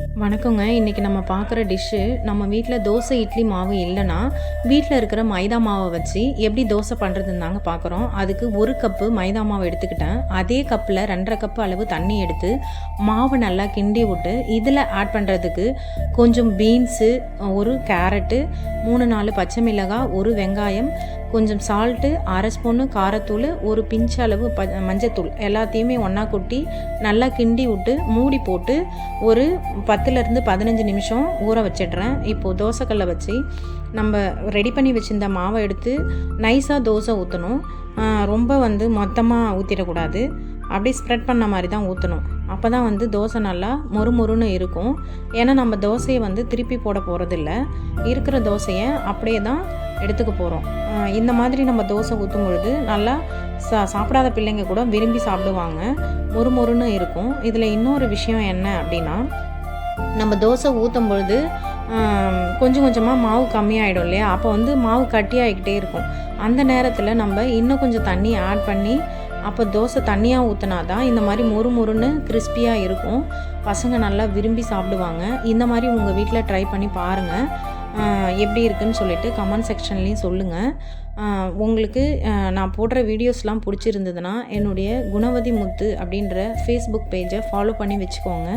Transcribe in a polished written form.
வணக்கங்க. இன்றைக்கி நம்ம பார்க்குற டிஷ்ஷு, நம்ம வீட்டில் தோசை இட்லி மாவு இல்லைன்னா வீட்டில் இருக்கிற மைதா மாவை வச்சு எப்படி தோசை பண்ணுறதுன்னு தாங்க பார்க்குறோம். அதுக்கு 1 கப்பு மைதா மாவு எடுத்துக்கிட்டேன். அதே கப்பில் 2½ கப்பு அளவு தண்ணி எடுத்து மாவை நல்லா கிண்டி விட்டு இதில் ஆட் பண்ணுறதுக்கு கொஞ்சம் பீன்ஸு, 1 கேரட்டு, 3-4 பச்சை மிளகாய், 1 வெங்காயம், கொஞ்சம் சால்ட்டு, 1/2 ஸ்பூனு காரத்தூள், 1 பிஞ்ச் அளவு மஞ்சத்தூள் எல்லாத்தையுமே ஒன்றா கொட்டி நல்லா கிண்டி விட்டு மூடி போட்டு ஒரு 10லேருந்து 15 நிமிஷம் ஊற வச்சிடுறேன். இப்போது தோசைக்கல்லை வச்சு நம்ம ரெடி பண்ணி வச்சுருந்த மாவை எடுத்து நைஸாக தோசை ஊற்றணும். ரொம்ப மொத்தமாக ஊற்றிடக்கூடாது. அப்படியே ஸ்ப்ரெட் பண்ண மாதிரி தான் ஊற்றணும். அப்போ தான் தோசை நல்லா மொறுமொறுன்னு இருக்கும். ஏன்னா நம்ம தோசையை திருப்பி போட போகிறதில்ல. இருக்கிற தோசையை அப்படியே தான் எடுத்துக்க போகிறோம். இந்த மாதிரி நம்ம தோசை ஊற்றும் பொழுது நல்லா சாப்பிடாத பிள்ளைங்க கூட விரும்பி சாப்பிடுவாங்க. மொறுமொறுன்னு இருக்கும். இதில் இன்னொரு விஷயம் என்ன அப்படின்னா, நம்ம தோசை ஊற்றும் பொழுது கொஞ்சம் கொஞ்சமாக மாவு கம்மியாகிடும் இல்லையா? அப்போ மாவு கட்டியாகிக்கிட்டே இருக்கும். அந்த நேரத்தில் நம்ம இன்னும் கொஞ்சம் தண்ணி ஆட் பண்ணி அப்போ தோசை தண்ணியாக ஊற்றினா தான் இந்த மாதிரி மொறுமொறுன்னு கிறிஸ்பியாக இருக்கும். பசங்க நல்லா விரும்பி சாப்பிடுவாங்க. இந்த மாதிரி உங்கள் வீட்டில் ட்ரை பண்ணி பாருங்கள். எப்படி இருக்குன்னு சொல்லிட்டு கமெண்ட் செக்ஷன்லேயும் சொல்லுங்கள். உங்களுக்கு நான் போடுற வீடியோஸ்லாம் பிடிச்சிருந்ததுன்னா என்னுடைய குணவதி முத்து அப்படின்ற ஃபேஸ்புக் பேஜை ஃபாலோ பண்ணி வச்சுக்கோங்க.